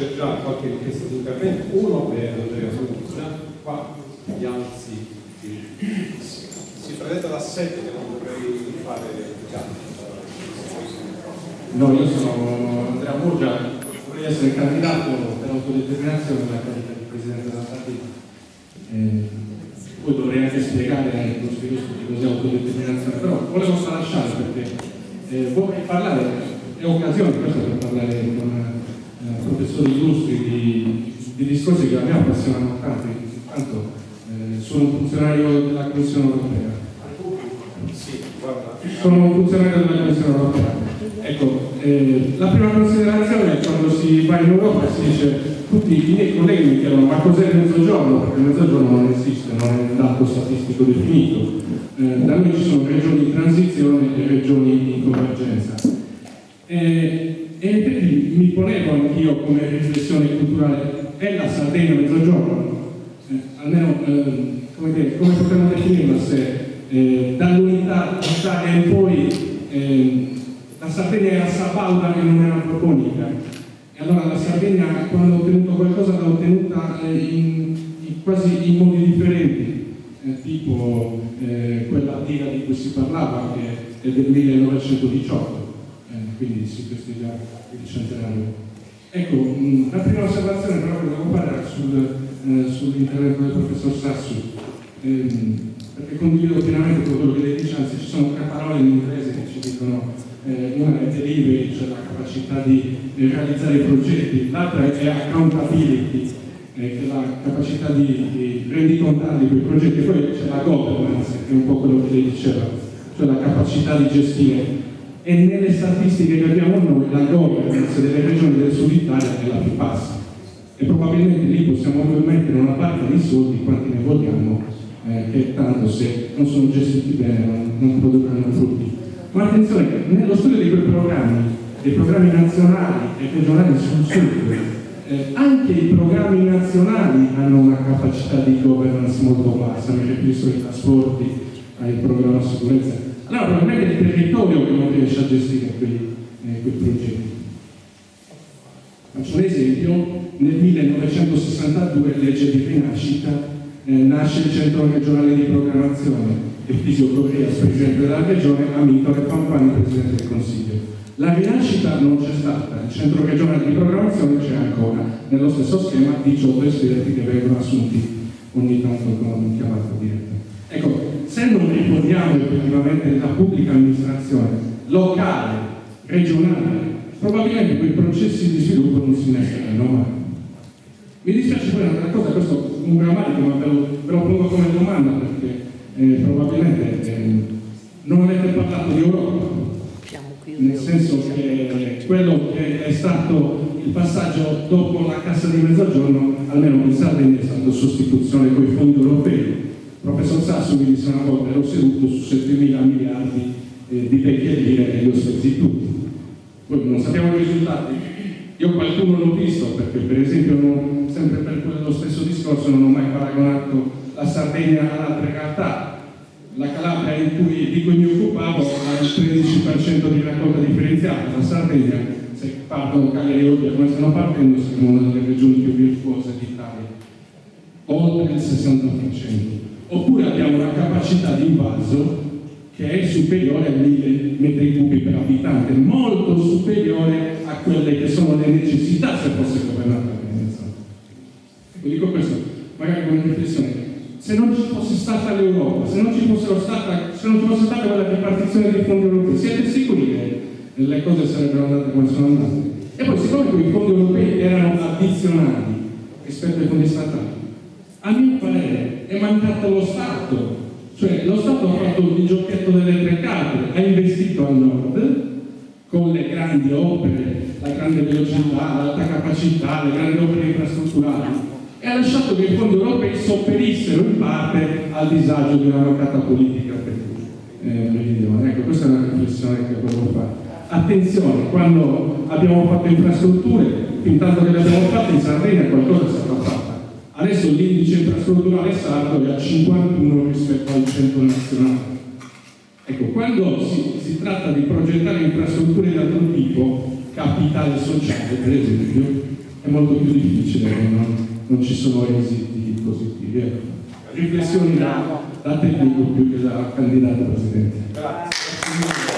c'è già qualche richiesta di intervento. Uno è Andrea Santuzza, qua vediamo si presenta da 7 che non dovrei fare già. No, io sono Andrea Murgia, vorrei essere candidato per autodeterminazione nella carica di Presidente della partita. Poi dovrei anche spiegare lo sviluppo di cos'è autodeterminazione, però volevo lasciare perché vorrei parlare, è occasione questa per parlare con professori illustri di discorsi che a me appassionano tanto, intanto sono un funzionario della Commissione Europea. Sì, guarda. Sono un funzionario della Commissione Europea. Ecco, la prima considerazione è quando si va in Europa e si dice, tutti i miei colleghi mi chiedono ma cos'è il mezzogiorno? Perché il mezzogiorno non esiste, non è un dato statistico definito. Da noi ci sono regioni in transizione e regioni in convergenza. E in effetti mi ponevo anch'io come riflessione culturale, è la Sardegna mezzogiorno? Almeno, come potremmo definirla se dall'unità d'Italia in poi la Sardegna era sabauda e non era proponica. E allora la Sardegna, quando ha ottenuto qualcosa, l'ha ottenuta quasi in modi differenti, tipo quella diga di cui si parlava, che è del 1918, quindi si festeggia il centenario. Ecco, la prima osservazione però che volevo fare era sull'intervento del professor Sassu, perché condivido pienamente con quello che lei dice, anzi ci sono 3 parole in inglese che ci dicono una è delivery, cioè la capacità di realizzare i progetti, l'altra è accountability, che è la capacità di rendicontarli quei progetti, e poi c'è la governance, che è un po' quello che lei diceva, cioè la capacità di gestire. E nelle statistiche che abbiamo noi la governance delle regioni del sud Italia è la più bassa, e probabilmente lì possiamo mettere una parte di soldi quanti ne vogliamo, che tanto se non sono gestiti bene non produrranno frutti. Ma attenzione, nello studio di quei programmi, dei programmi nazionali e regionali sul sud, anche i programmi nazionali hanno una capacità di governance molto bassa, mi riferisco ai trasporti, ai programmi sicurezza. Allora probabilmente è il territorio che non riesce a gestire quei progetti. Faccio un esempio, nel 1962, legge di rinascita, nasce il Centro Regionale di Programmazione, Eftisio Correas, Presidente della Regione, Amintore Pampani, Presidente del Consiglio. La rinascita non c'è stata, il Centro Regionale di Programmazione c'è ancora, nello stesso schema 18 esperti che vengono assunti ogni tanto con chiamata diretta. Ecco, se non riponiamo effettivamente la pubblica amministrazione locale, regionale, probabilmente quei processi di sviluppo non si innescano mai. Mi dispiace poi un'altra cosa, questo è un grammatico, ma ve lo pongo come domanda perché probabilmente non avete parlato di Europa, nel senso che quello che è stato il passaggio dopo la Cassa di Mezzogiorno, almeno in Sardegna, è stato sostituzione con i fondi europei. Il professor Sassu mi disse una volta, ero seduto su 7.000 miliardi di vecchie lire e li ho spesi tutti. Poi non sappiamo i risultati. Io qualcuno l'ho visto, perché per esempio sempre per quello stesso discorso non ho mai paragonato la Sardegna ad altre realtà. La Calabria di cui mi occupavo ha il 13% di raccolta differenziata, la Sardegna, se partono Cagliari e Olbia come stanno partendo, siamo una delle regioni più virtuose d'Italia, oltre il 60%. Oppure abbiamo una capacità di invaso che è superiore a 1.000 metri cubi per abitante, molto superiore a quelle che sono le necessità se fosse governata la Venezuela. Ecco, dico questo, magari come riflessione. Se non ci fosse stata l'Europa, se non ci fosse stata quella ripartizione dei fondi europei, siete sicuri che le cose sarebbero andate come sono andate? E poi, siccome quei fondi europei erano addizionali rispetto ai fondi statali, a mio parere è mancato lo Stato, cioè lo Stato ha fatto il giochetto delle 3 carte, ha investito al nord con le grandi opere, la grande velocità, l'alta capacità, le grandi opere infrastrutturali, e ha lasciato che i fondi europei sopperissero in parte al disagio di una mancata politica meridione. Ecco, questa è una riflessione che volevo fare. Attenzione, quando abbiamo fatto infrastrutture, fin tanto che le abbiamo fatte in Sardegna qualcosa è stato fatto. Adesso l'indice infrastrutturale sardo è a 51 rispetto al 100 nazionale. Ecco, quando si tratta di progettare infrastrutture di altro tipo, capitale sociale per esempio, è molto più difficile, non ci sono esiti positivi. Ecco. Riflessioni da tecnico più che da candidato Presidente. Grazie.